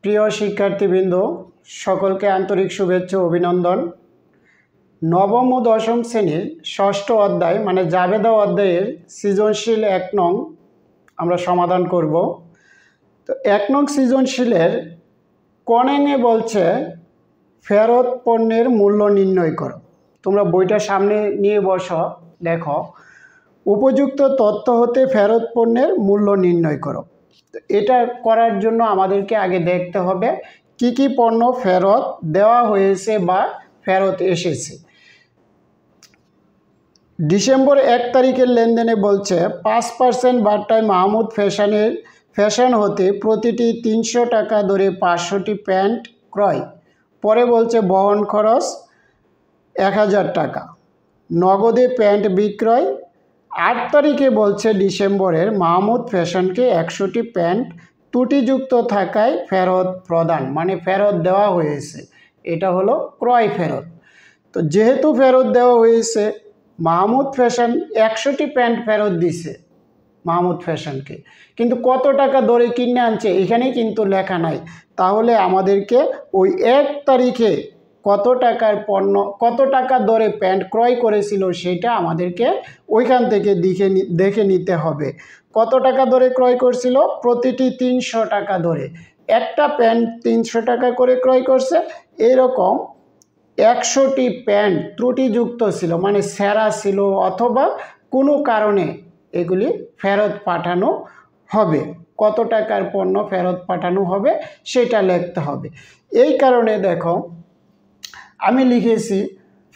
প্রিয় শিক্ষার্থীবৃন্দ, সকলকে আন্তরিক শুভেচ্ছা ও অভিনন্দন। নবম ও দশম শ্রেণীর ষষ্ঠ অধ্যায় মানে জাবেদা অধ্যায়ের সৃজনশীল ১ নং আমরা সমাধান করব। তো ১ নং সৃজনশীলের ক নংয়ে বলছে ফেরত পণ্যের মূল্য নির্ণয় করো। তোমরা বইটা সামনে নিয়ে বসো, দেখো উপযুক্ত তথ্য হতে ফেরত পণ্যের মূল্য নির্ণয় করো। এটা করার জন্য আমাদেরকে আগে দেখতে হবে কি কি পণ্য ফেরত দেওয়া হয়েছে বা ফেরত এসেছে। ডিসেম্বর ১ তারিখের লেনদেনে বলছে ৫% বার্তায় মাহমুদ ফ্যাশন হতে প্রতিটি ৩০০ টাকা দরে ৫০০টি প্যান্ট ক্রয়। পরে বলছে বহন খরচ ১০০০ টাকা, নগদে প্যান্ট বিক্রয়। ৮ তারিখে বলছে ডিসেম্বরের মাহমুদ ফ্যাশনকে ১০০টি প্যান্ট ত্রুটিযুক্ত থাকায় ফেরত প্রদান, মানে ফেরত দেওয়া হয়েছে। এটা হলো ক্রয় ফেরত। তো যেহেতু ফেরত দেওয়া হয়েছে, মাহমুদ ফ্যাশন ১০০টি প্যান্ট ফেরত দিছে মাহমুদ ফ্যাশনকে, কিন্তু কত টাকা দরে কিনে আনছে এখানে কিন্তু লেখা নাই। তাহলে আমাদেরকে ওই ১ তারিখে কত টাকার পণ্য, কত টাকা দরে প্যান্ট ক্রয় করেছিল সেটা আমাদেরকে ওইখান থেকে দেখে নিতে হবে। কত টাকা দরে ক্রয় করছিল? প্রতিটি ৩০০ টাকা দরে। একটা প্যান্ট ৩০০ টাকা করে ক্রয় করছে। এরকম ১০০টি প্যান্ট ত্রুটিযুক্ত ছিল, মানে ছেঁড়া ছিল অথবা কোনো কারণে এগুলি ফেরত পাঠানো হবে। কত টাকার পণ্য ফেরত পাঠানো হবে সেটা লিখতে হবে। এই কারণে দেখো আমি লিখেছি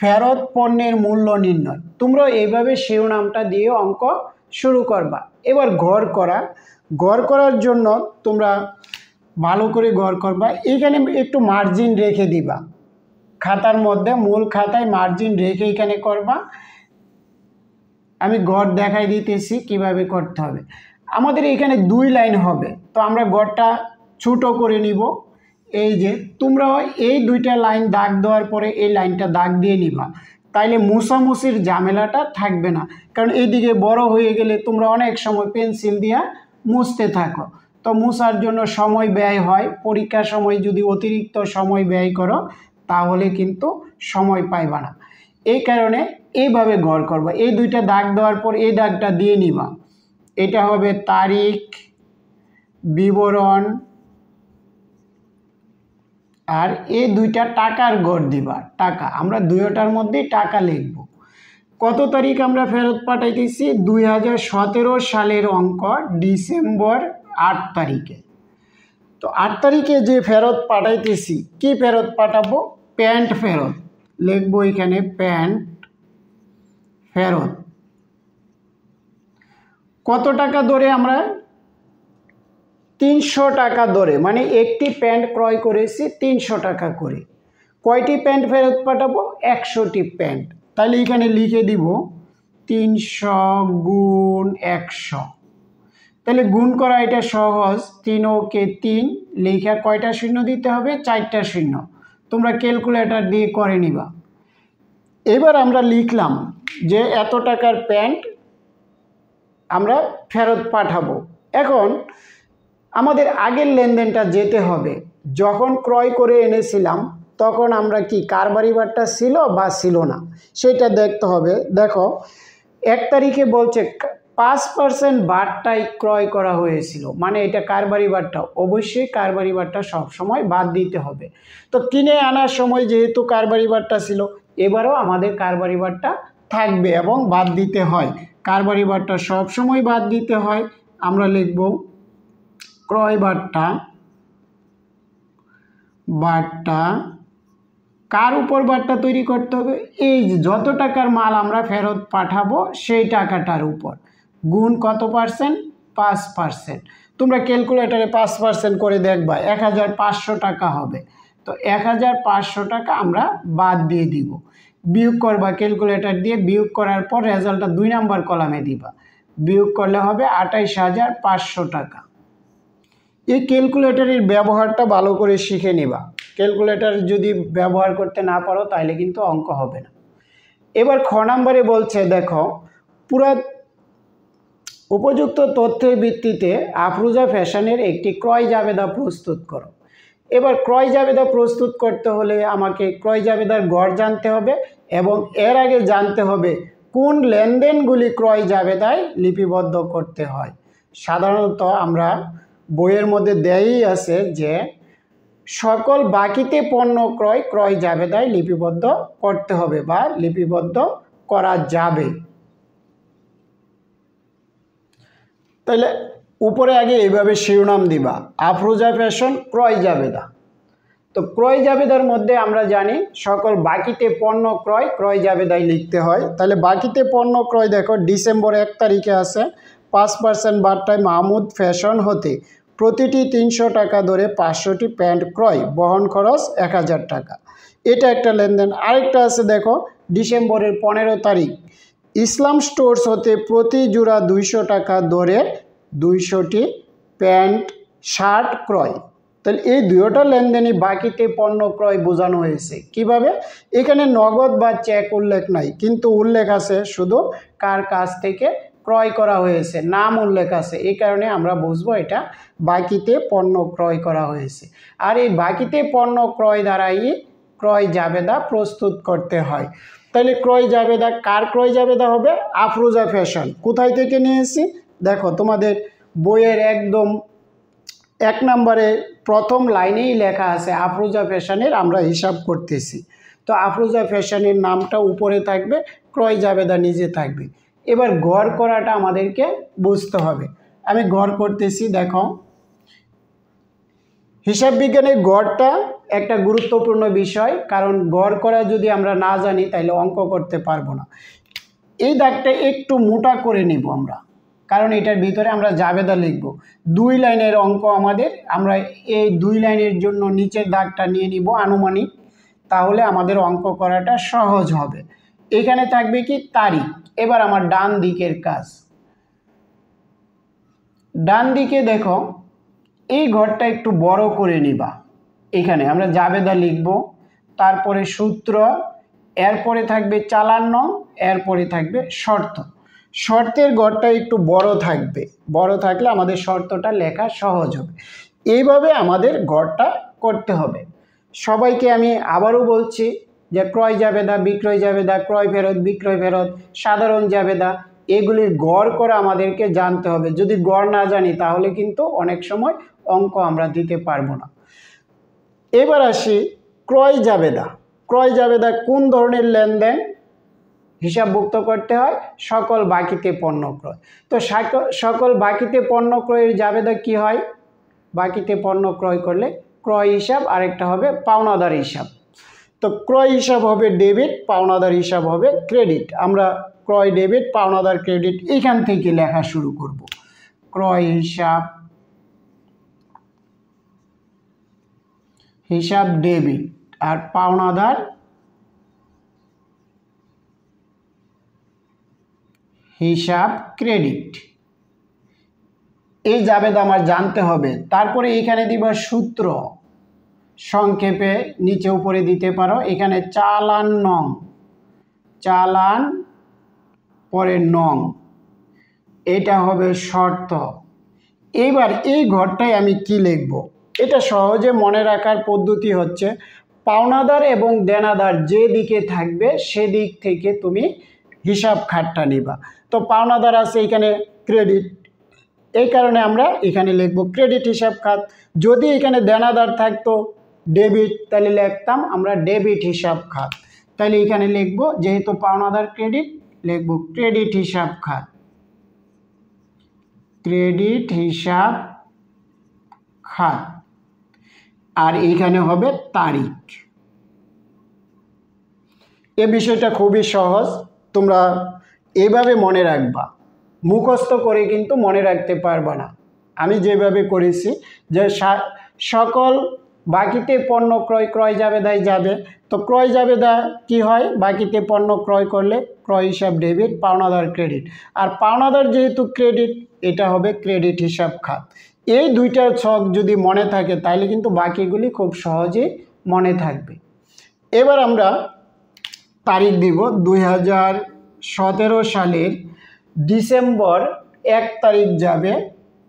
ফেরত পণ্যের মূল্য নির্ণয়। তোমরা এইভাবে শিরোনামটা দিয়ে অঙ্ক শুরু করবা। এবার গড় করার জন্য তোমরা ভালো করে গড় করবা। এখানে একটু মার্জিন রেখে দিবা, খাতার মধ্যে মূল খাতায় মার্জিন রেখে এখানে করবা। আমি গড় দেখাই দিতেছি কিভাবে করতে হবে। আমাদের এখানে ২ লাইন হবে, তো আমরা গড়টা ছোটো করে নিব। এই যে তোমরা এই ২টা লাইন দাগ দেওয়ার পরে এই লাইনটা দাগ দিয়ে নিবা, তাইলে মুছামুছির ঝামেলাটা থাকবে না। কারণ এইদিকে বড় হয়ে গেলে তোমরা অনেক সময় পেন্সিল দিয়ে মুছতে থাকো, তো মুছার জন্য সময় ব্যয় হয়। পরীক্ষার সময় যদি অতিরিক্ত সময় ব্যয় করো তাহলে কিন্তু সময় পাইবা না। এই কারণে এইভাবে গড় করবা। এই ২টা দাগ দেওয়ার পর এই দাগটা দিয়ে নিবা। এটা হবে তারিখ, বিবরণ, আর এই ২টা টাকার গড় দিবা। টাকা, আমরা দুইটার মধ্যেই টাকা লিখব। কত তারিখ আমরা ফেরত পাঠাইতেছি? ২০১৭ সালের অঙ্ক, ডিসেম্বর ৮ তারিখে। তো ৮ তারিখে যে ফেরত পাঠাইতেছি, কি ফেরত পাঠাবো? প্যান্ট ফেরত লিখবো এখানে, প্যান্ট ফেরত। কত টাকা দরে? আমরা ৩০০ টাকা দরে, মানে একটি প্যান্ট ক্রয় করেছি ৩০০ টাকা করে। কয়টি প্যান্ট ফেরত পাঠাবো? ১০০টি প্যান্ট। তাহলে এখানে লিখে দিব ৩০০ গুণ ১০০। তাহলে গুণ করা এটা সহজ। ৩ কে ৩ লেখা কয়টা শূন্য দিতে হবে? 4টা শূন্য। তোমরা ক্যালকুলেটর দিয়ে করে নিবা। এবার আমরা লিখলাম যে এত টাকার প্যান্ট আমরা ফেরত পাঠাবো। এখন আমাদের আগের লেনদেনটা যেতে হবে। যখন ক্রয় করে এনেছিলাম তখন আমরা কি কারবারি বারটা ছিল বা ছিল না সেটা দেখতে হবে। দেখো ১ তারিখে বলছে ৫% বারটাই ক্রয় করা হয়েছিল, মানে এটা কারবারি বারটা। অবশ্যই কারবারি বারটা সবসময় বাদ দিতে হবে। তো কিনে আনার সময় যেহেতু কারবারি বারটা ছিল, এবারও আমাদের কারবারি বারটা থাকবে এবং বাদ দিতে হয়। কারবারি বারটা সবসময় বাদ দিতে হয়। আমরা লিখব ক্রয় বারটা কার উপর বারটা তৈরি করতে হবে? এই যে যত টাকার মাল আমরা ফেরত পাঠাবো সেই টাকাটার উপর, গুণ কত পার্সেন্ট? ৫%। তোমরা ক্যালকুলেটরে ৫% করে দেখবা ১৫০০ টাকা হবে। তো ১৫০০ টাকা আমরা বাদ দিয়ে দিব। বিয়োগ করবা ক্যালকুলেটর দিয়ে, বিয়োগ করার পর রেজাল্টটা ২ নম্বর কলামে দিবা। বিয়োগ করলে হবে ২৮৫০০ টাকা। এই ক্যালকুলেটরের ব্যবহারটা ভালো করে শিখে নিবা। ক্যালকুলেটর যদি ব্যবহার করতে না পারো তাহলে কিন্তু অঙ্ক হবে না। এবার খ নম্বরে বলছে, দেখো পুরা উপযুক্ত তথ্যের ভিত্তিতে আফরোজা ফ্যাশনের একটি ক্রয় জাবেদা প্রস্তুত করো। এবার ক্রয় জাবেদা প্রস্তুত করতে হলে আমাকে ক্রয় জাবেদার গড় জানতে হবে এবং এর আগে জানতে হবে কোন লেনদেনগুলি ক্রয় জাবেদায় লিপিবদ্ধ করতে হয়। সাধারণত আমরা বইয়ের মধ্যে দেয়াই আছে যে সকল বাকিতে পণ্য ক্রয় ক্রয় জাবেদায় লিপিবদ্ধ করতে হবে বা লিপিবদ্ধ করা যাবে। তাহলে উপরে আগে এইভাবে শিরোনাম দিবা, আফরোজা ফ্যাশন ক্রয় জাবেদা। তো ক্রয় জাবেদার মধ্যে আমরা জানি সকল বাকিতে পণ্য ক্রয় ক্রয় জাবেদায় লিখতে হয়। তাহলে বাকিতে পণ্য ক্রয় দেখো ডিসেম্বর 1 তারিখে আছে 5% বার্তায় মাহমুদ ফ্যাশন হতে প্রতিটি 300 টাকা ধরে 500টি প্যান্ট ক্রয়, বহন খরচ 1000 টাকা। এটা একটা লেনদেন। আরেকটা আছে দেখো ডিসেম্বরের 15 তারিখ ইসলাম স্টোর্স হতে প্রতি জোড়া 200 টাকা ধরে 200টি প্যান্ট শার্ট ক্রয়। তাহলে এই দুইটা লেনদেনই বাকিতে পণ্য ক্রয় বোঝানো হয়েছে। কিভাবে? এখানে নগদ বা চেক উল্লেখ নাই, কিন্তু উল্লেখ আছে শুধু কার কাছ থেকে ক্রয় করা হয়েছে, নাম উল্লেখ আছে। এই কারণে আমরা বুঝবো এটা বাকিতে পণ্য ক্রয় করা হয়েছে। আর এই বাকিতে পণ্য ক্রয় দ্বারাই ক্রয় জাবেদা প্রস্তুত করতে হয়। তাহলে ক্রয় জাবেদা কার ক্রয় জাবেদা হবে? আফরোজা ফ্যাশন। কোথায় থেকে নিয়েছি দেখো, তোমাদের বইয়ের একদম 1 নম্বরে প্রথম লাইনেই লেখা আছে আফরোজা ফ্যাশনের আমরা হিসাব করতেছি। তো আফরোজা ফ্যাশনের নামটা উপরে থাকবে, ক্রয় জাবেদা নিচে থাকবে। এবার গড় করাটা আমাদেরকে বুঝতে হবে। আমি গড় করতেছি। দেখো হিসাব বিজ্ঞানের গড়টা একটা গুরুত্বপূর্ণ বিষয়, কারণ গড় করা যদি আমরা না জানি তাহলে অঙ্ক করতে পারবো না। এই দাগটা একটু মোটা করে নিব আমরা, কারণ এটার ভিতরে আমরা জাবেদা লিখব। 2 লাইনের অঙ্ক আমাদের, আমরা এই 2 লাইনের জন্য নিচের দাগটা নিয়ে নিব আনুমানিক, তাহলে আমাদের অঙ্ক করাটা সহজ হবে। এখানে থাকবে কি তারিখ। এবার আমার ডান দিকের কাজ, ডান দিকে দেখো এই ঘরটা একটু বড় করে নিবা। এখানে আমরা জাবেদা লিখব, তারপরে সূত্র, এরপরে থাকবে চালান নং, এরপরে থাকবে শর্ত। শর্তের ঘরটা একটু বড় থাকবে, বড় থাকলে আমাদের শর্তটা লেখা সহজ হবে। এইভাবে আমাদের ঘরটা করতে হবে। সবাইকে আমি আবারও বলছি যে ক্রয় জাবেদা, বিক্রয় জাবেদা, ক্রয় ফেরত, বিক্রয় ফেরত, সাধারণ জাবেদা, এগুলির গড় করে আমাদেরকে জানতে হবে। যদি গড় না জানি তাহলে কিন্তু অনেক সময় অঙ্ক আমরা দিতে পারবো না। এবার আসি ক্রয় জাবেদা। ক্রয় জাবেদা কোন ধরনের লেনদেন হিসাবভুক্ত করতে হয়? সকল বাকিতে পণ্য ক্রয়। তো সকল বাকিতে পণ্য ক্রয়ের জাবেদা কি হয়? বাকিতে পণ্য ক্রয় করলে ক্রয় হিসাব, আরেকটা হবে পাওনাদার হিসাব। তো ক্রয় হিসাব হবে ডেবিট, পাওনাদার হিসাব হবে ক্রেডিট। আমরা ক্রয় ডেবিট, পাওনাদার ক্রেডিট এখান থেকে লেখা শুরু করব। ক্রয় হিসাব, হিসাব ডেবিট, আর পাওনাদার হিসাব ক্রেডিট। এই জাবেদা আমার জানতে হবে। তারপরে এখানে দিব সূত্র, সংক্ষেপে নিচে উপরে দিতে পারো। এখানে চালান নং, চালান পরে নং, এটা হবে শর্ত। এইবার এই ঘরটায় আমি কি লিখব? এটা সহজে মনে রাখার পদ্ধতি হচ্ছে পাওনাদার এবং দেনাদার যে দিকে থাকবে সেদিক থেকে তুমি হিসাব খাতটা নিবা। তো পাওনাদার আছে এখানে ক্রেডিট, এই কারণে আমরা এখানে লিখব ক্রেডিট হিসাব খাত। যদি এখানে দেনাদার থাকতো ডেবিট, তাহলে লিখতাম আমরা ডেবিট হিসাব খাত। তাহলে এখানে লিখব, যেহেতু পাওনাদার ক্রেডিট, লিখব ক্রেডিট হিসাব খাত, ক্রেডিট হিসাব খাত। আর এইখানে হবে তারিখ। এ বিষয়টা খুবই সহজ, তোমরা এভাবে মনে রাখবা। মুখস্থ করে কিন্তু মনে রাখতে পারবা না। আমি যেভাবে করেছি যে সকল বাকিতে পণ্য ক্রয় ক্রয় জাবেদায় যাবে। তো ক্রয় জাবেদা কি হয়? বাকিতে পণ্য ক্রয় করলে ক্রয় হিসাব ডেবিট, পাওনাদার ক্রেডিট। আর পাওনাদার যেহেতু ক্রেডিট, এটা হবে ক্রেডিট হিসাব খাত। এই দুইটা ছক যদি মনে থাকে তাহলে কিন্তু বাকিগুলি খুব সহজেই মনে থাকবে। এবার আমরা তারিখ দিব 2017 সালের ডিসেম্বর 1 তারিখ যাবে।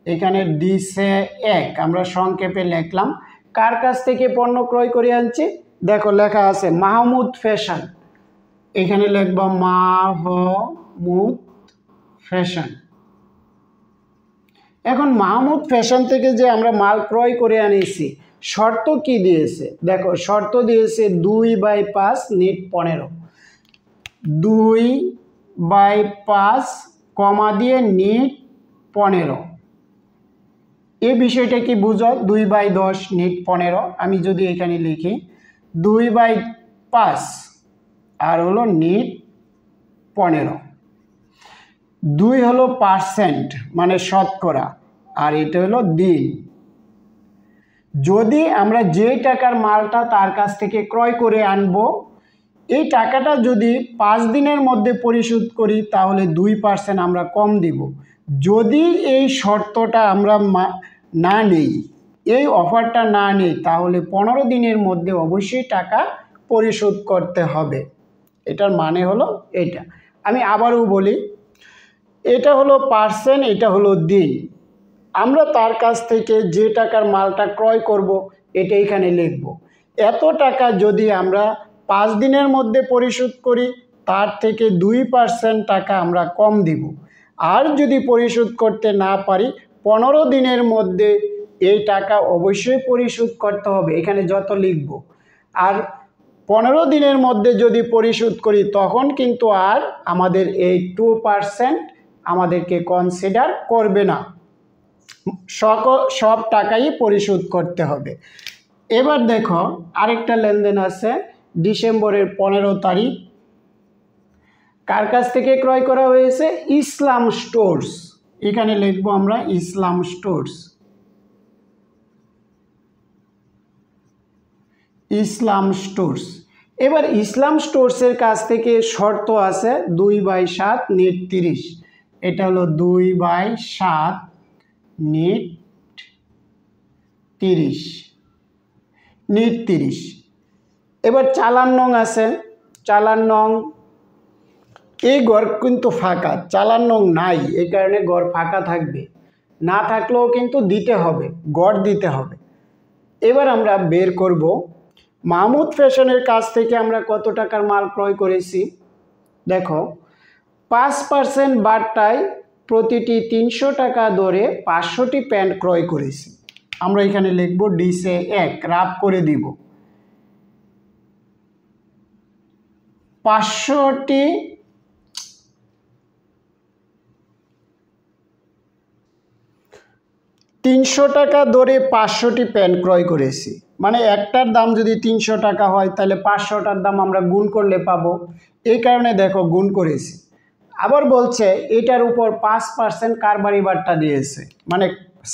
এখানে ডিসে 1 আমরা সংক্ষেপে লিখলাম, কার কাছ থেকে পণ্য ক্রয় করে আনছি? দেখো লেখা আছে মাহমুদ ফ্যাশন, এখানে লিখব মাহমুদ ফ্যাশন। এখন মাহমুদ ফ্যাশন থেকে যে আমরা মাল ক্রয় করে আনিছি, শর্ত কি দিয়েছে? দেখো শর্ত দিয়েছে 2/5 নিট 15, 2/5 কমা দিয়ে নিট 15। এই বিষয়টা কি বুঝো? 2/10 নিট 15। আমি যদি এখানে লিখি 2/5 আর হলো নিট 15। 2 হলো পার্সেন্ট মানে শতকরা, আর এটা হলো দিন। যদি আমরা যে টাকার মালটা তার কাছ থেকে ক্রয় করে আনবো, এই টাকাটা যদি 5 দিনের মধ্যে পরিশোধ করি তাহলে 2% আমরা কম দিব। যদি এই শর্তটা আমরা না নেই, এই অফারটা না নেই, তাহলে 15 দিনের মধ্যে অবশ্যই টাকা পরিশোধ করতে হবে। এটার মানে হলো এটা। আমি আবারও বলি, এটা হলো পার্সেন্ট, এটা হলো দিন। আমরা তার কাছ থেকে যে টাকার মালটা ক্রয় করব এটা এখানে লিখব। এত টাকা যদি আমরা 5 দিনের মধ্যে পরিশোধ করি, তার থেকে 2% টাকা আমরা কম দিব। আর যদি পরিশোধ করতে না পারি, 15 দিনের মধ্যে এই টাকা অবশ্যই পরিশোধ করতে হবে, এখানে যত লিখব। আর 15 দিনের মধ্যে যদি পরিশোধ করি তখন কিন্তু আর আমাদের এই 2% আমাদেরকে কনসিডার করবে না, সব টাকাই পরিশোধ করতে হবে। এবার দেখো আরেকটা লেনদেন আছে ডিসেম্বরের 15 তারিখ। কার কাছ থেকে ক্রয় করা হয়েছে? ইসলাম স্টোর্স, এখানে লিখবো আমরা ইসলাম স্টোর্স। ইসলাম স্টোর্স। এবার ইসলাম স্টোর্সের কাছ থেকে শর্ত আছে 2/7 নিট 30, এটা হলো 2/7 নিট 30। এবার চালান নং আছে, চালান নং, এই ঘর কিন্তু ফাঁকা, চালান নং নাই, এই কারণে ঘর ফাঁকা থাকবে, না থাকলেও কিন্তু দিতে হবে, গড় দিতে হবে। এবার আমরা বের করব মাহমুদ ফ্যাশনের কাছ থেকে আমরা কত টাকার মাল ক্রয় করেছি। দেখো 5% বার্তায় প্রতিটি 300 টাকা দরে 500টি প্যান্ট ক্রয় করেছি। আমরা এখানে লিখব ডিসে 1, রাফ করে দিব 500টি, 300 টাকা দরে 500টি প্যান্ট ক্রয় করেছি। মানে একটার দাম যদি 300 টাকা হয় তাহলে 500টার দাম আমরা গুণ করলে পাবো, এই কারণে দেখো গুণ করেছি। আবার বলছে এটার উপর 5% কারবারি বার্তা দিয়েছে, মানে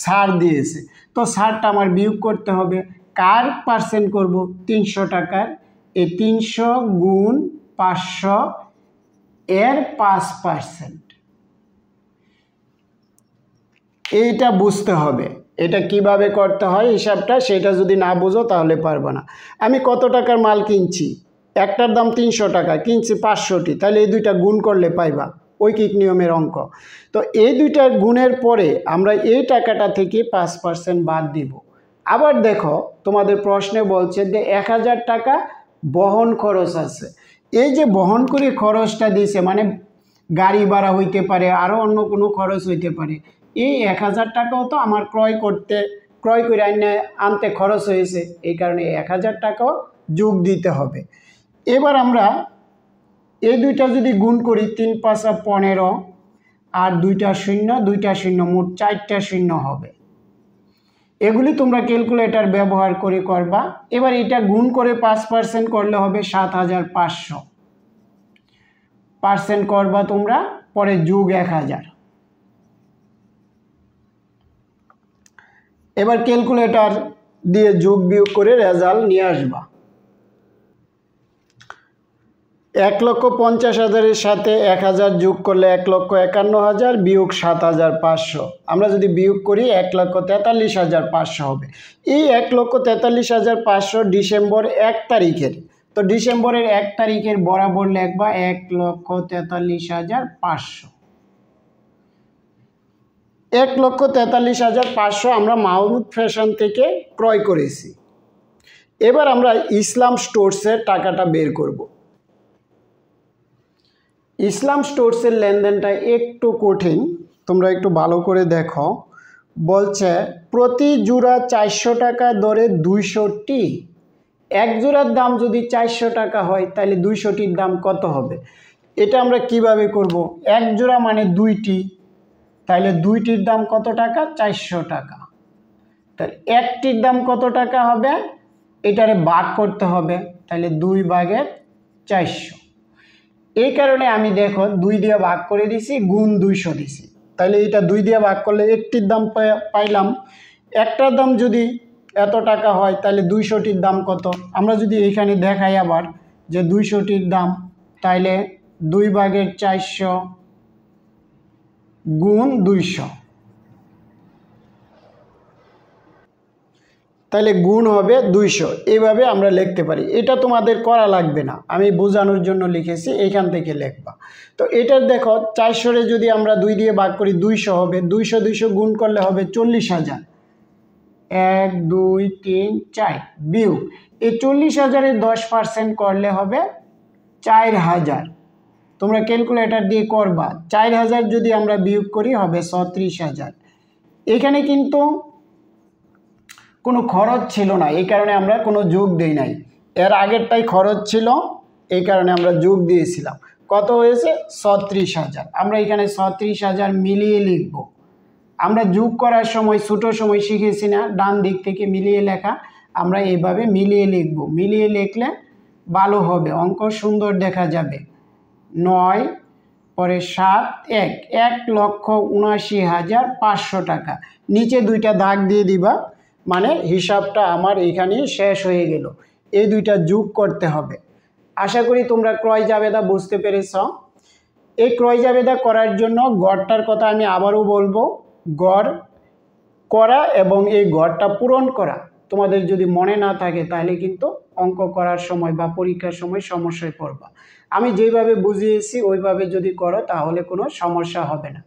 ছাড় দিয়েছে, তো ছাড়টা আমার বিয়োগ করতে হবে। কার পার্সেন্ট করব? 300 টাকার, এই 300 গুণ 500 এর 5%, এইটা বুঝতে হবে। এটা কিভাবে করতে হয় হিসাবটা, সেটা যদি না বুঝো তাহলে পারবে না। আমি কত টাকার মাল কিনছি? একটার দাম 300 টাকা, কিনছি 500টি, তাহলে এই দুইটা গুণ করলে পাইবা, ঐকিক নিয়মের অঙ্ক। তো এই দুইটা গুণের পরে আমরা এই টাকাটা থেকে 5% বাদ দিব। আবার দেখো তোমাদের প্রশ্নে বলছে যে 1000 টাকা বহন খরচ আছে। এই যে বহন করে খরচটা দিয়েছে, মানে গাড়ি ভাড়া হইতে পারে, আরও অন্য কোনো খরচ হইতে পারে। এই 1000 টাকাও তো আমার ক্রয় করে আনতে খরচ হয়েছে, এই কারণে 1000 টাকাও যোগ দিতে হবে। এবার আমরা এই দুইটা যদি গুণ করি, 3 × 5 = 15, আর 2টা শূন্য, মোট 4টা শূন্য হবে। এগুলি তোমরা ক্যালকুলেটর ব্যবহার করে করবা। এবার এটা গুণ করে 5% করলে হবে 7500 পার্সেন্ট করবা তোমরা, পরে যোগ 1000। এবার ক্যালকুলেটর দিয়ে যোগ বিয়োগ করে রেজাল্ট নিয়ে আসবা। 1,50,000-এর সাথে 1000 যোগ করলে 1,51,000 বিয়োগ 7,500। আমরা যদি বিয়োগ করি 1,43,500 হবে। এই 1,43,500 ডিসেম্বর 1 তারিখের, তো ডিসেম্বরের 1 তারিখের বরাবর লিখবা 1,43,500। 1,43,500 আমরা মাহমুদ ফ্যাশন থেকে ক্রয় করেছি। এবার আমরা ইসলাম স্টোরসের টাকাটা বের করব। ইসলাম স্টোরসের লেনদেনটা একটু কঠিন, তোমরা একটু ভালো করে দেখো। বলছে প্রতি জোড়া 400 টাকা দরে 200টি। এক জোড়ার দাম যদি 400 টাকা হয় তাহলে 200টির দাম কত হবে? এটা আমরা কিভাবে করব? এক জোড়া মানে 2টি, তাহলে 2টির দাম কত টাকা? 400 টাকা। তাহলে একটির দাম কত টাকা হবে? এটারে ভাগ করতে হবে, তাহলে 2/400। এই কারণে আমি দেখো 2 দিয়ে ভাগ করে দিছি, গুণ 200 দিছি। তাহলে এটা 2 দিয়ে ভাগ করলে একটির দাম পাইলাম। একটার দাম যদি এত টাকা হয় তাহলে 200টির দাম কত? আমরা যদি এইখানে দেখাই আবার যে 200টির দাম, তাহলে 2/400 গুণ 200, তাহলে গুণ হবে 200। এইভাবে আমরা লিখতে পারি। এটা তোমাদের করা লাগবে না, আমি বোঝানোর জন্য লিখেছি, এইখান থেকে লিখবা। তো এটার দেখো 400-রে যদি আমরা 2 দিয়ে ভাগ করি 200 হবে, 200 গুণ করলে হবে 40,000। 1 2 3 4 বিয়োগ এই 40,000-এর 10% করলে হবে 4000। তোমরা ক্যালকুলেটর দিয়ে করবা। 4000 যদি আমরা বিয়োগ করি হবে 36,000। এখানে কিন্তু কোনো খরচ ছিল না, এই কারণে আমরা কোনো যোগ দেই নাই। এর আগেরটাই খরচ ছিল, এই কারণে আমরা যোগ দিয়েছিলাম। কত হয়েছে? 36,000। আমরা এখানে 36,000 মিলিয়ে লিখব। আমরা যোগ করার সময় ছোটো সময় শিখেছি না, ডান দিক থেকে মিলিয়ে লেখা, আমরা এইভাবে মিলিয়ে লিখব। মিলিয়ে লিখলে ভালো হবে, অঙ্ক সুন্দর দেখা যাবে। 9 পরে 7 1 1,79,500 টাকা। নিচে 2টা দাগ দিয়ে দিবা, মানে হিসাবটা আমার এখানে শেষ হয়ে গেল। এই 2টা যোগ করতে হবে। আশা করি তোমরা ক্রয় জাবেদা বুঝতে পেরেছ। এই ক্রয় জাবেদা করার জন্য গড়টার কথা আমি আবারও বলবো। গড় করা এবং এই গড়টা পূরণ করা তোমাদের যদি মনে না থাকে তাহলে কিন্তু অঙ্ক করার সময় বা পরীক্ষার সময় সমস্যায় পড়বা। আমি যেভাবে বুঝিয়েছি ওইভাবে যদি করো তাহলে কোনো সমস্যা হবে না।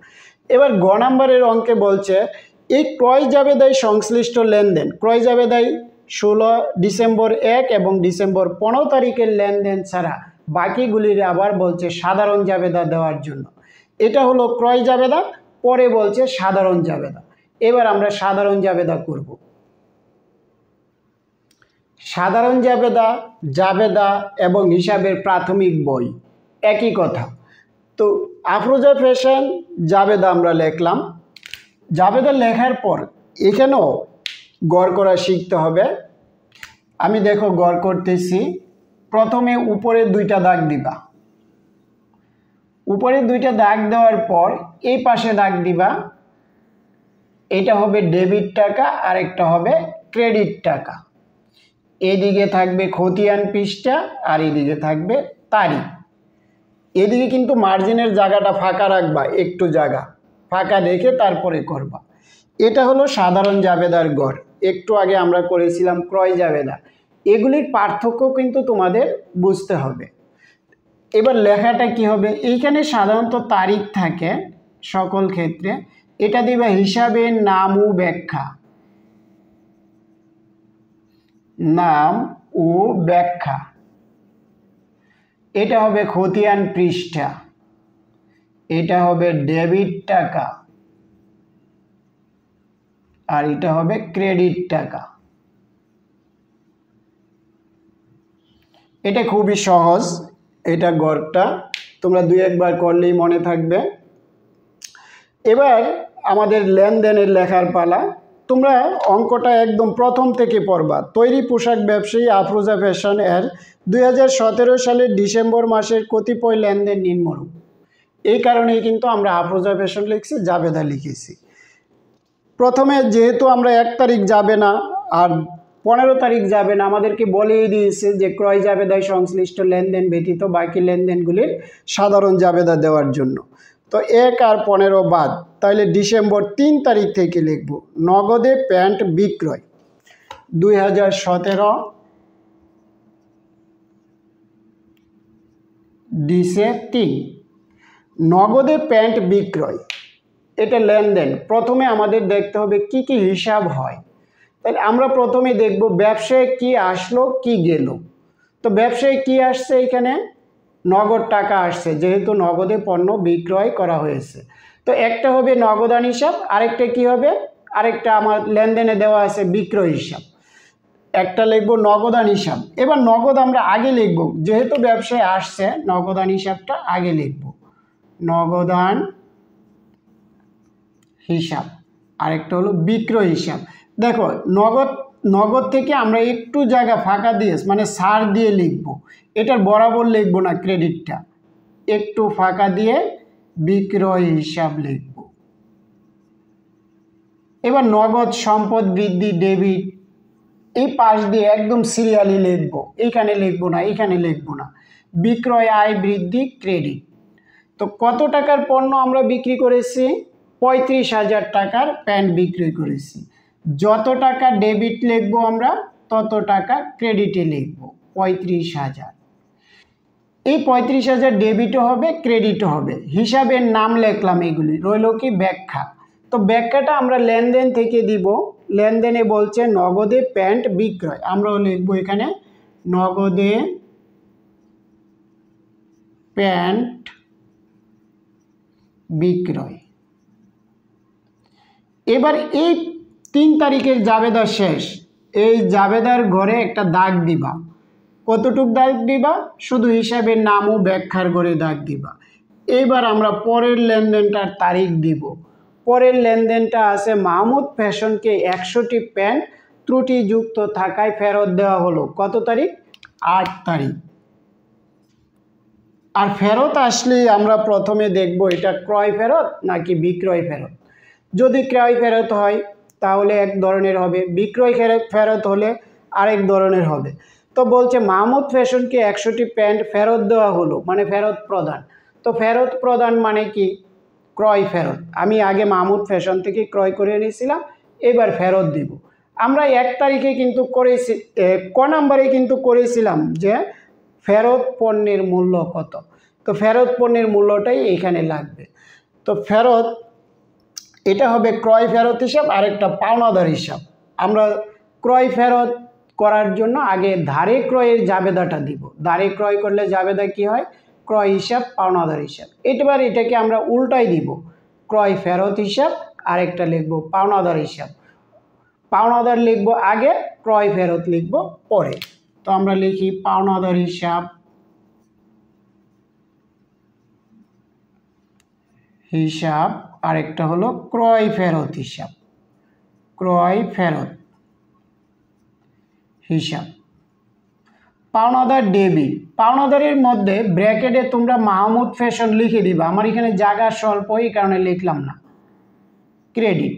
এবার গ নাম্বারের অঙ্কে বলছে এই ক্রয় জাবেদায় সংশ্লিষ্ট লেনদেন, ক্রয় জাবেদায় 16 ডিসেম্বর 1 এবং ডিসেম্বর 15 তারিখের লেনদেন ছাড়া বাকিগুলির আবার বলছে সাধারণ জাবেদা দেওয়ার জন্য। এটা হলো ক্রয় জাবেদা, পরে বলছে সাধারণ জাবেদা। এবার আমরা সাধারণ জাবেদা করব। সাধারণ জাবেদা, জাবেদা এবং হিসাবের প্রাথমিক বই একই কথা। তো আফরোজা ফ্যাশন জাবেদা আমরা লিখলাম। জাবেদা লেখার পর এখানেও গড় করা শিখতে হবে। আমি দেখো গড় করতেছি। প্রথমে উপরে 2টা দাগ দিবা, উপরে 2টা দাগ দেওয়ার পর এই পাশে দাগ দিবা। এটা হবে ডেবিট টাকা আর একটা হবে ক্রেডিট টাকা। এদিকে থাকবে খতিয়ান পৃষ্ঠা আর এদিকে থাকবে তারিখ। এদিকে কিন্তু মার্জিনের জায়গাটা ফাঁকা রাখবা, একটু জায়গা ফাঁকা রেখে তারপরে করবা। এটা হলো সাধারণ জাবেদার গড়। একটু আগে আমরা করেছিলাম ক্রয় জাবেদা। এগুলির পার্থক্য কিন্তু তোমাদের বুঝতে হবে। এবার লেখাটা কি হবে? এইখানে সাধারণত তারিখ থাকে সকল ক্ষেত্রে। এটা দিবা হিসাবের নাম ও ব্যাখ্যা, নাম ও ব্যাখ্যা। এটা হবে খতিয়ান পৃষ্ঠা, এটা হবে ডেবিট টাকা আর এটা হবে ক্রেডিট টাকা। এটা খুবই সহজ, এটা গড়টা তোমরা 2-1 বার করলেই মনে থাকবে। এবার আমাদের লেনদেনের লেখার পালা। তোমরা অঙ্কটা একদম প্রথম থেকে পড়বা। তৈরি পোশাক ব্যবসায়ী আফরোজা ফ্যাশন এর 2017 সালের ডিসেম্বর মাসের কতিপয় লেনদেন নিম্নরূপ। এই কারণেই কিন্তু আমরা আফরোজা ফ্যাশন লিখছি, জাবেদা লিখেছি। প্রথমে যেহেতু আমরা 1 তারিখ যাবে না আর 15 তারিখ যাবে না, আমাদেরকে বলেই দিয়েছে যে ক্রয় জাবেদায় সংশ্লিষ্ট লেনদেন ব্যতীত বাকি লেনদেনগুলির সাধারণ জাবেদা দেওয়ার জন্য। তো 1 আর 15 বাদ, তাহলে ডিসেম্বর 3 তারিখ থেকে লিখব। নগদে প্যান্ট বিক্রয় 2017 ডিসে 3। নগদে প্যান্ট বিক্রয়, এটা লেনদেন। প্রথমে আমাদের দেখতে হবে কি কি হিসাব হয়। তাহলে আমরা প্রথমে দেখব ব্যবসায় কি আসলো কি গেল। তো ব্যবসায় কি আসছে, এখানে নগদ টাকা আসছে, যেহেতু নগদে পণ্য বিক্রয় করা হয়েছে। তো একটা হবে নগদান হিসাব, আরেকটা কি হবে, আরেকটা আমার লেনদেনে দেওয়া আছে বিক্রয় হিসাব। একটা লিখব নগদান হিসাব। এবার নগদ আমরা আগে লিখব, যেহেতু ব্যবসায় আসছে নগদান হিসাবটা আগে লিখব, নগদান হিসাব। আরেকটা হলো বিক্রয় হিসাব। দেখো নগদ থেকে আমরা একটু জায়গা ফাঁকা দিয়ে মানে সার দিয়ে লিখব, এটার বরাবর লিখব না, ক্রেডিটটা একটু ফাঁকা দিয়ে বিক্রয় হিসাব লিখব। এবার নগদ সম্পদ বৃদ্ধি ডেবিট, এই পাশ দিয়ে একদম সিরিয়ালি লিখব, এইখানে লিখব না, এখানে লিখব না। বিক্রয় আয় বৃদ্ধি ক্রেডিট। তো কত টাকার পণ্য আমরা বিক্রি করেছি, 35,000 টাকার প্যান্ট বিক্রি করেছি। যত টাকা ডেবিট লিখবো আমরা, তত টাকা ক্রেডিটে লিখব, 35,000। এই 35,000 ডেবিটও হবে ক্রেডিটও হবে। হিসাবের নাম লিখলাম, এগুলি রইল কি ব্যাখ্যা। তো ব্যাখ্যাটা আমরা লেনদেন থেকে দিব। লেনদেনে বলছে নগদে প্যান্ট বিক্রয়, আমরাও লিখবো এখানে নগদে প্যান্ট বিক্রয়। এবার এই 3 তারিখের জাবেদা শেষ, এই জাবেদার ঘরে একটা দাগ দিবা। কতটুক দাগ দিবা, শুধু হিসাবের নাম ও ব্যাখ্যার ঘরে দাগ দিবা। এইবার আমরা পরের লেনদেনটার তারিখ দিব। পরের লেনদেনটা আছে মাহমুদ ফ্যাশনকে 100টি প্যান্ট ত্রুটিযুক্ত থাকায় ফেরত দেওয়া হলো। কত তারিখ, 8 তারিখ। আর ফেরত আসলে আমরা প্রথমে দেখব এটা ক্রয় ফেরত নাকি বিক্রয় ফেরত। যদি ক্রয় ফেরত হয় তাহলে এক ধরনের হবে, বিক্রয় ফেরত হলে আরেক ধরনের হবে। তো বলছে মাহমুদ ফ্যাশনকে 100টি প্যান্ট ফেরত দেওয়া হলো, মানে ফেরত প্রদান। তো ফেরত প্রদান মানে কি, ক্রয় ফেরত। আমি আগে মাহমুদ ফ্যাশন থেকে ক্রয় করে এনেছিলাম, এবার ফেরত দিব। আমরা 1 তারিখে কিন্তু করেছি, ক নাম্বারে কিন্তু করেছিলাম যে ফেরত পণ্যের মূল্য কত। তো ফেরত পণ্যের মূল্যটাই এখানে লাগবে। তো ফেরত এটা হবে ক্রয় ফেরত হিসাব, আরেকটা পাওনাদার হিসাব। আমরা ক্রয় ফেরত করার জন্য আগে ধারে ক্রয়ের জাবেদাটা দিব। ধারে ক্রয় করলে জাবেদা কি হয়, ক্রয় হিসাব পাওনাদার হিসাব। এবার এটাকে আমরা উল্টাই দিব, ক্রয় ফেরত হিসাব, আরেকটা লিখব পাওনাদার হিসাব। পাওনাদার লিখব আগে, ক্রয় ফেরত লিখব পরে। তো আমরা লিখি পাওনাদার হিসাব, হিসাব, আরেকটা হলো ক্রয় ফেরত হিসাব, ক্রয় ফেরত হিসাব। পাওনাদার ডেবিট, পাওনাদারের মধ্যে ব্র্যাকেটে তোমরা মাহমুদ ফ্যাশন লিখে দিবা, আমার এখানে জায়গা স্বল্প এই কারণে লিখলাম না। ক্রেডিট,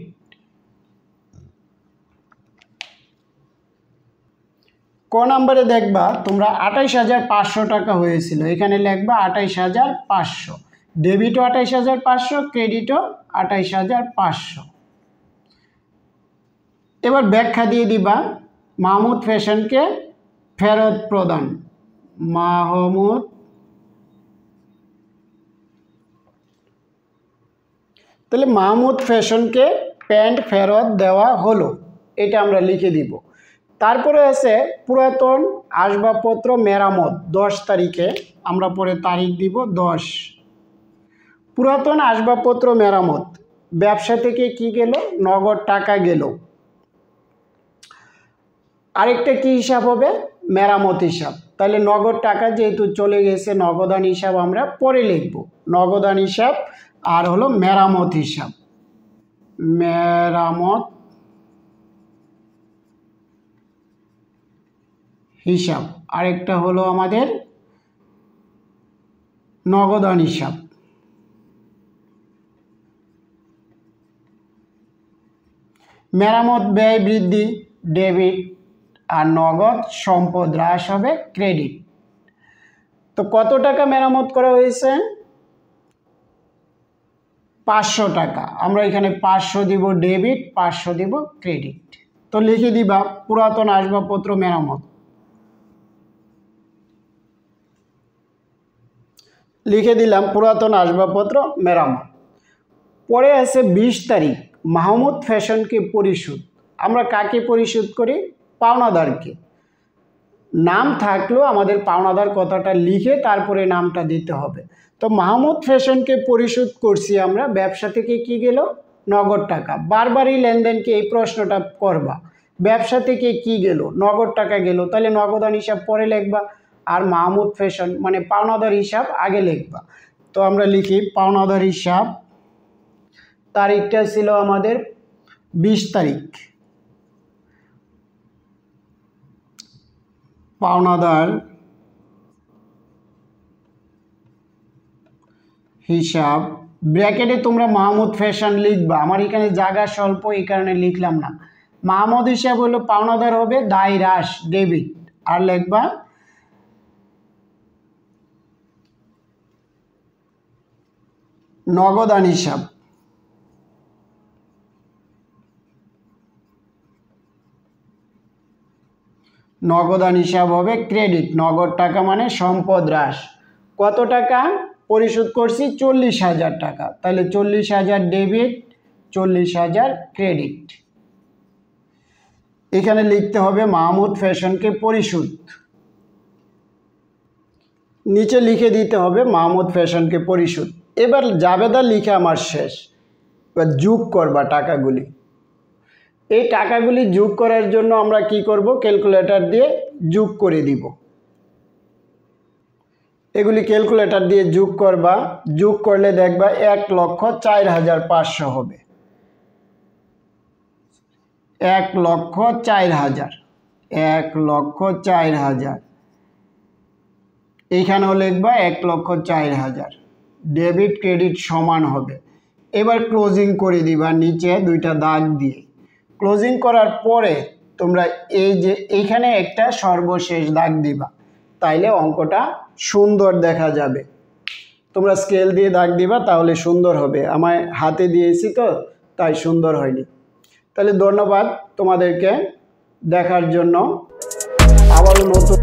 ক নাম্বারে দেখবা তোমরা 28,500 টাকা হয়েছিল, এখানে লিখবা 28,500। ডেবিটও 28,500, ক্রেডিটও 28,500। এবার ব্যাখ্যা দিয়ে দিবা মাহমুদ ফ্যাশনকে ফেরত প্রদান, মাহমুদ তাহলে মাহমুদ ফ্যাশনকে প্যান্ট ফেরত দেওয়া হলো, এটা আমরা লিখে দিব। তারপরে আছে পুরাতন আসবাবপত্র মেরামত, 10 তারিখে আমরা পরে তারিখ দিব 10। পুরাতন আসবাবপত্র মেরামত, ব্যবসা থেকে কি গেল, নগদ টাকা গেল। আরেকটা কি হিসাব হবে, মেরামত হিসাব। তাহলে নগদ টাকা যেহেতু চলে গেছে, নগদান হিসাব আমরা পরে লিখব, নগদান হিসাব। আর হলো মেরামত হিসাব, মেরামত হিসাব। আরেকটা হলো আমাদের নগদান হিসাব। মেরামত ব্যয় বৃদ্ধি ডেবিট, আর নগদ সম্পদ হ্রাস হবে ক্রেডিট। তো কত টাকা মেরামত করা হয়েছে, 500 টাকা। আমরা এখানে 500 দিব ডেবিট, 500 দিব ক্রেডিট। তো লিখে দিবা পুরাতন আসবাবপত্র মেরামত, লিখে দিলাম পুরাতন আসবাবপত্র মেরামত। পরে আছে 20 তারিখ মাহমুদ ফ্যাশনকে পরিশোধ। আমরা কাকে পরিশোধ করি? পাওনাদারকে। নাম থাকলেও আমাদের পাওনাদার কথাটা লিখে তারপরে নামটা দিতে হবে। তো মাহমুদ ফ্যাশনকে পরিশোধ করছি আমরা, ব্যবসা থেকে কি গেল? নগদ টাকা। বারবারই লেনদেনকে এই প্রশ্নটা করবা, ব্যবসা থেকে কি গেল? নগদ টাকা গেল, তাহলে নগদান হিসাব পরে লিখবা, আর মাহমুদ ফ্যাশন মানে পাওনাদার হিসাব আগে লিখবা। তো আমরা লিখি পাওনাদার হিসাব, তারিখটা ছিল আমাদের 20 তারিখ। পাওনাদার হিসাব ব্র্যাকেটে তোমরা মাহমুদ ফ্যাশন লিখবা, আমার এখানে জায়গা স্বল্প এই কারণে লিখলাম না। মাহমুদ হিসাব হলো পাওনাদার হবে দায় হ্রাস ডেবিট, আর লিখবা নগদান হিসাব। নগদান হিসাব হবে ক্রেডিট, নগদ টাকা মানে সম্পদ হ্রাস। কত টাকা পরিশোধ করছি? 40,000 টাকা, তাহলে 40,000 ডেবিট, 40,000 ক্রেডিট। এখানে লিখতে হবে মাহমুদ ফ্যাশনকে পরিশোধ, নিচে লিখে দিতে হবে মাহমুদ ফ্যাশনকে পরিশোধ। এবার জাবেদা লিখে আমার শেষ, এবার যোগ করবা টাকাগুলি। এই টাকাগুলি যোগ করার জন্য আমরা কি করব? ক্যালকুলেটর দিয়ে যোগ করে দিব। এগুলি ক্যালকুলেটর দিয়ে যোগ করবা, যোগ করলে দেখবা 1,04,500 হবে। 1,04,000, 1,04,000। এইখানেও লিখবা 1,04,000। ডেবিট ক্রেডিট সমান হবে। এবার ক্লোজিং করে দিবা নিচে দুইটা দাগ দিয়ে। ক্লোজিং করার পরে তোমরা এই যে এইখানে একটা সর্বশেষ দাগ দিবা, তাইলে অঙ্কটা সুন্দর দেখা যাবে। তোমরা স্কেল দিয়ে দাগ দিবা, তাহলে সুন্দর হবে। আমায় হাতে দিয়েছি তো তাই সুন্দর হয়নি। তাহলে ধন্যবাদ তোমাদেরকে দেখার জন্য। আবারও নতুন